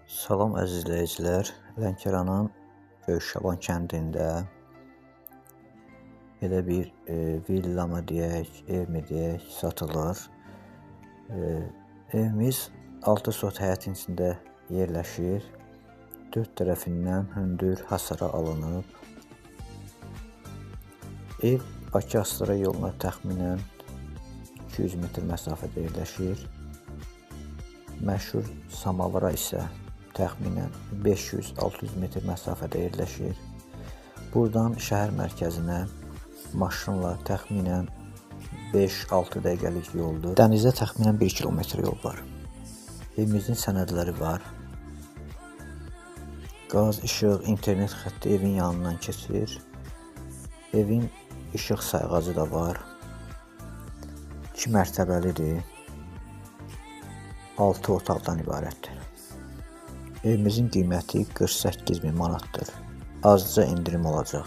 Salam əziz izləyicilər, Lənkəranın Göyşaban kəndində belə bir villa mı deyək, ev mi deyək, satılır. Evimiz 6 sot həyətin içində yerləşir. 4 tərəfindən hündür hasara alınıb. Ev Bakı-Astara yoluna təxminən 200 metr məsafədə yerləşir. Məşhur Samavara isə təxminən 500-600 metr məsafədə yerləşir. Buradan şəhər mərkəzinə maşınla təxminən 5-6 dəqiqəlik yoldur. Dənizə təxminən 1 kilometr yol var. Evimizin sənədləri var. Qaz, işıq, internet xətti evin yanından keçir. Evin işıq sayğacı da var. 2 mərtəbəlidir. 6 otaqdan ibarətdir. Evimizin qiyməti 48.000 manatdır. Azca indirim olacaq.